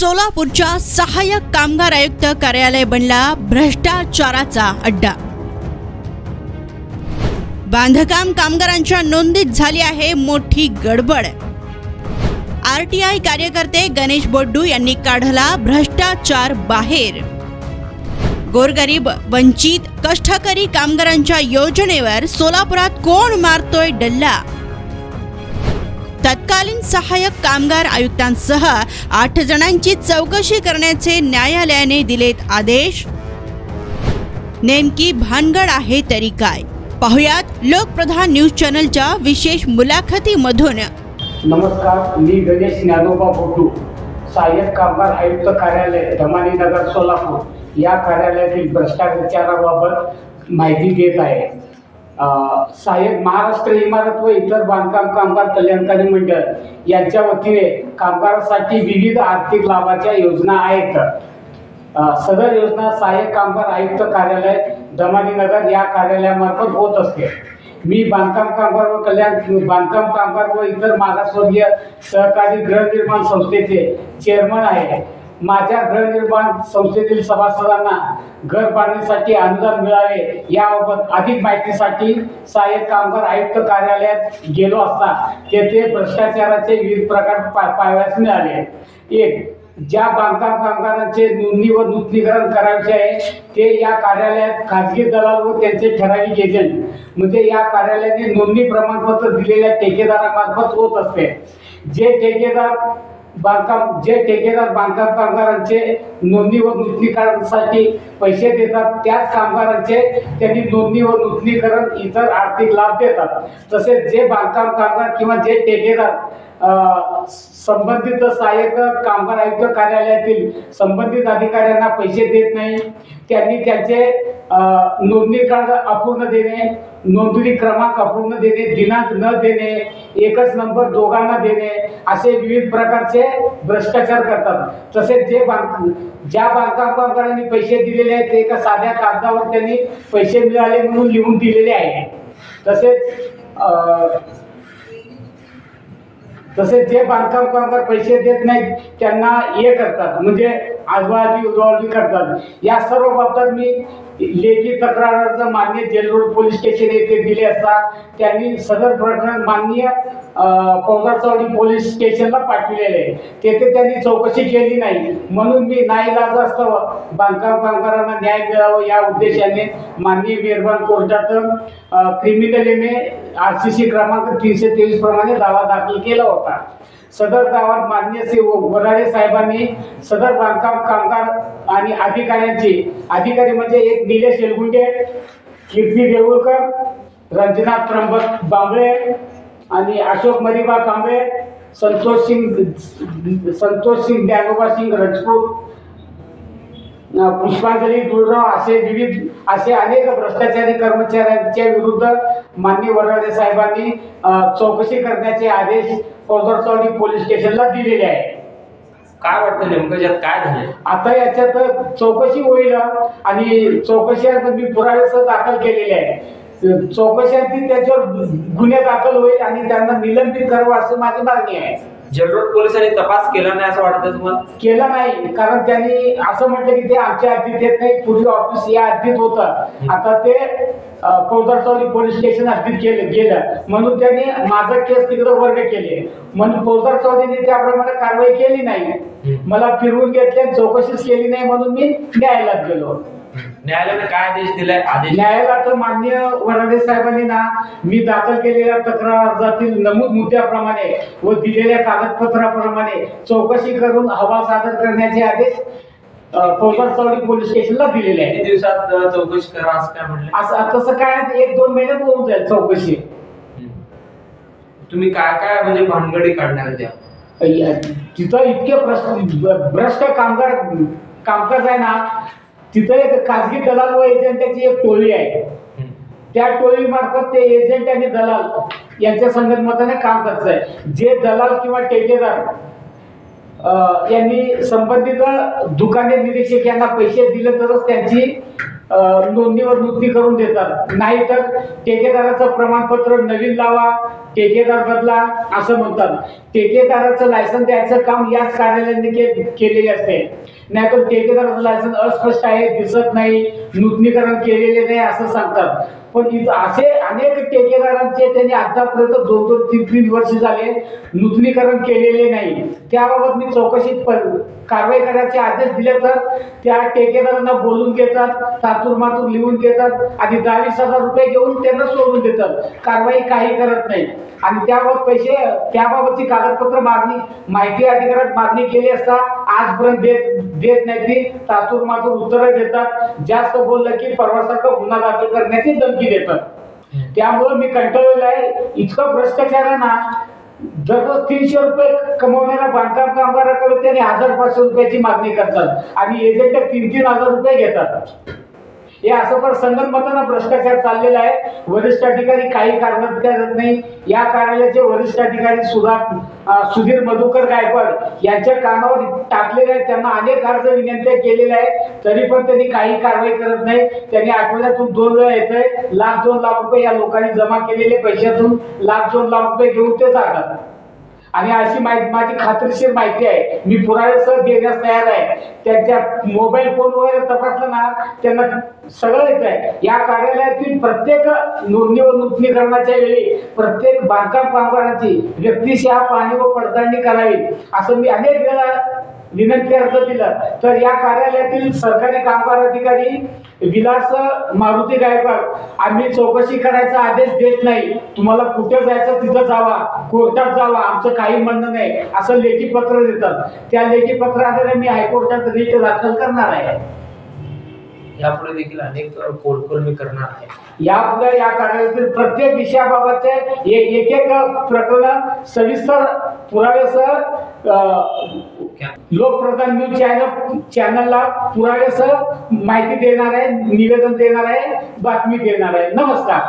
सोलापूरच्या सहाय्यक कामगार आयुक्त कार्यालय बनला भ्रष्टाचाराचा अड्डा। बांधकाम कामगारांच्या नोंदीत झाली आहे मोठी गडबड। आरटीआय कार्यकर्ते गणेश बोड्डू यांनी काढला भ्रष्टाचार बाहेर। गोरगरीब वंचित कष्टकरी कामगारांच्या योजनेवर सोलापुरात कोण मारतोय डल्ला। तत्कालीन सहाय्यक कामगार आयुक्तांसह 8 जणांची चौकशी करण्याचे न्यायालयाने दिलेत आदेश। नेमकी भानगड आहे तरी काय, पाहुयात लोकप्रधान न्यूज चॅनलच्या विशेष मुलाखतीमधून। नमस्कार, मी गणेश ज्ञानोबा बोड्डू, सहाय्यक कामगार आयुक्त कार्यालय धमानीनगर सोलापूर या कार्यालयातील भ्रष्टाचाराबाबत माहिती देत आहे। सहाय्यक महाराष्ट्र इमारत व इतर बांधकाम कामगार कल्याणकारी मंडळ यांच्या वतीने कामगारांसाठी विविध आर्थिक लाभाच्या योजना आहेत। सदर योजना सहाय्यक कामगार आयुक्त कार्यालय धमानीनगर या कार्यालयामार्फत होत असते। मी बांधकाम कामगार व इतर मागासवर्गीय सहकारी गृहनिर्माण संस्थेचे चेअरमन आहे। माझ्या गृहनिर्माण संस्थेतील सभासदांना घर बांधण्यासाठी अनुदान मिळावे याबाबत अधिक माहितीसाठी सहाय्यक कामगार आयुक्त कार्यालयात गेलो असता तेथे भ्रष्टाचाराचे विविध प्रकार पाहावयास मिळाले। 1. ज्या बांधकाम कामगारांचे नोंदणी व नूतनीकरण करायचे आहे ते या कार्यालयात खाजगी दलाल व त्यांचे ठराविक एजंट म्हणजे या कार्यालयाने नोंदणी प्रमाणपत्र दिलेल्या ठेकेदारामार्फत होत असते। जे ठेकेदार बांधकाम कामगारांचे नोंदणी व नूतनीकरणासाठी पैसे देतात त्याच कामगारांचे त्यांनी नोंदणी व नूतनीकरण इतर आर्थिक लाभ देतात। तसेच जे बांधकाम कामगार किंवा जे ठेकेदार संबंधित सहाय्यक कामगार आयुक्त कार्यालयातील संबंधित अधिकाऱ्यांना पैसे देत नाही त्यांनी त्यांचे नोंदणीकरण अपूर्ण देणे, नोंदणी क्रमांक अपूर्ण देणे, दिनांक न देणे, एकच नंबर दोघांना देणे असे विविध प्रकारचे भ्रष्टाचार करतात। तसेच ज्या बांधकाम कामगारांनी पैसे दिलेले आहेत ते एका साध्या कागदावर त्यांनी पैसे मिळाले म्हणून लिहून दिलेले आहे। तसेच जे बांधकाम कामगार पैसे देत नाहीत त्यांना हे करतात म्हणजे आजबाजी करतात। या सर्व बाबतीत मी लेखी तक्रार अर्ज माननीय जेल रोड पोलीस स्टेशन येथे दिले असता त्यांनी सदर प्रकरण माननीय पौदारचौडी पोलीस स्टेशनला पाठविलेले आहे। तेथे त्यांनी चौकशी केली नाही म्हणून मी नाईलाजास्तव बांधकाम कामगारांना न्याय मिळावा या उद्देशाने माननीय मेहरबान कोर्टात क्रिमिनल RCC क्रमांक 323 प्रमाणे दावा दाखल केला होता। सदर दावात माननीय श्री वराडे साहेबांनी सदर बांधकाम कामगार आणि अधिकारी म्हणजे एक निलेश एलगुंडे, कीर्ती देऊळकर, रंजना त्र्यंबक बांबळे आणि अशोक मरिबा कांबळे, संतोष सिंग ज्ञानोबा सिंग राजपूत, पुष्पांजली दुर्राव असे अनेक भ्रष्टाचारी कर्मचाऱ्यांच्या विरुद्ध माननीय वराडे साहेबांनी चौकशी करण्याचे आदेश पौदारचौडी पोलीस स्टेशनला दिलेले आहे। काय वाटतं नेमकं यात काय झालं? आता याच्यात चौकशी होईल आणि चौकशी मी पुराव्यासह दाखल केलेले आहे। चौकशी त्याच्यावर गुन्हे दाखल होईल आणि त्यांना निलंबित करावं असं माझी मागणी आहे। जेल रोड पोलिसांनी तपास केला नाही असं वाटतं तुम्हाला? केला नाही, कारण त्यांनी असं म्हटलं की ते आमच्या हद्दीत येत नाही, पूर्वी ऑफिस या हद्दीत होतं, आता ते पौदारचौडी पोलीस स्टेशन हद्दीत गेलं म्हणून त्यांनी माझं केस तिकडे वर्ग केले म्हणून पौदारचौडीने त्याप्रमाणे कारवाई केली नाही, मला फिरवून घेतले, चौकशीच केली नाही म्हणून मी न्यायालयात गेलो। न्यायालयाने काय आदेश दिलाय? न्यायालयात माननीय वराडे साहेबांनी मी दाखल केलेल्या तक्रार अर्जातील नमूद मुद्द्याप्रमाणे व दिलेल्या कागदपत्राप्रमाणे चौकशी करून अहवाल सादर करण्याचे आदेश पौदारचौडी पोलीस स्टेशनला दिलेले आहे। किती दिवसात चौकशी करा असं काय म्हणले? असं तसं काय 1-2 महिन्यात होऊन जाईल चौकशी। तुम्ही काय काय म्हणजे भानगडी काढणार त्या तिथं इतके भ्रष्ट कामकाज आहे ना, तिथं एक खाजगी दलाल व एजंटाची एक टोळी आहे। त्या टोळी मार्फत ते एजंट आणि दलाल यांच्या संगनमताने काम करत आहे। जे दलाल किंवा ठेकेदार यांनी संबंधित दुकाने निरीक्षक यांना पैसे दिले तरच त्यांची नोंदणीवर नोंदणी करून देतात, नाहीतर ठेकेदाराचं प्रमाणपत्र नवीन लावा, ठेकेदार बदला असं म्हणतात. ठेकेदाराचं लायसन द्यायचं काम याच कार्यालयाने केलेले असते. नाहीतर ठेकेदाराचं लायसन अस्पष्ट आहे, दिसत नाही, नूतनीकरण केलेले नाही असं सांगतात. पण इथं असे अनेक ठेकेदारांचे त्यांनी आतापर्यंत 2-2, 3-3 वर्ष झाले नूतनीकरण केलेले नाही. त्याबाबत मी चौकशीत कारवाई करायचे आदेश दिले तर त्या ठेकेदारांना बोलून घेतात, तातूर लिहून घेतात आणि 10-20 हजार रुपये घेऊन त्यांना सोडून देतात. कारवाई काही करत नाही. आणि त्याबाबत त्याबाबतची कागदपत्र माहिती अधिकारात मागणी केली असता आजपर्यंत देत नाही. ती तातूर उत्तरं देतात. जास्त बोललं की परवासारखं गुन्हा दाखल करण्याची धमकी देतात. त्यामुळे मी कंटाळलेलो आहे. इतकं भ्रष्टाचार आहे ना. दररोज 300 रुपये कमवणाऱ्या बांधकाम कामगाराकडे त्यांनी 1000-500 रुपयाची मागणी करतात आणि एजंट 3-3 हजार रुपये घेतात. हे असं पण संगनमतानं भ्रष्टाचार चाललेला आहे. वरिष्ठ अधिकारी काही कारवाई करत नाही. या कार्यालयाचे वरिष्ठ अधिकारी सुधीर मधुकर गायकवाड यांच्या कानावर टाकलेले आहेत. त्यांना अनेक अर्ज विनंत्या केलेल्या आहेत, तरी पण त्यांनी काही कारवाई करत नाही. त्यांनी आठवड्यातून 2 वेळा येतंय. 1,00,000-2 लाख रुपये या लोकांनी जमा केलेले पैशातून 1,00,000-2 लाख रुपये घेऊन ते जातात. आणि अशी माझी खात्रीशीर माहिती आहे. मी पुराव्यासह देण्यास तयार आहे. त्यांच्या मोबाईल फोन वगैरे तपासलं ना, त्यांना सगळं येत आहे. या कार्यालयातील प्रत्येक नोंदणी व नूतनीकरणाच्या वेळी प्रत्येक बांधकाम कामगारांची व्यक्तिशः पाहणी व पडताळणी करावी असं मी अनेक वेळा विनंती अर्ज दिला. तर या कार्यालयातील सरकारी कामगार अधिकारी विलास मारुती गायकवाड आम्ही चौकशी करायचा आदेश देत नाही. तुम्हाला कुठे जायचं तिथं जावा, कोर्टात जावा, आमचं काही म्हणणं नाही असं लेखी पत्र देतात. त्या लेखी पत्राद्वारे मी हायकोर्टात रिट दाखल करणार आहे. यापुढे देखील अनेक पोलखोल मी करणार आहे. यापुढे या कार्यालयातील प्रत्येक विषयाबाबतचे एक प्रकरण सविस्तर पुराव्यासह लोकप्रधान न्यूज चॅनलला पुराव्यासह माहिती देणार आहे, निवेदन देणार आहे, बातमी देणार आहे. नमस्कार.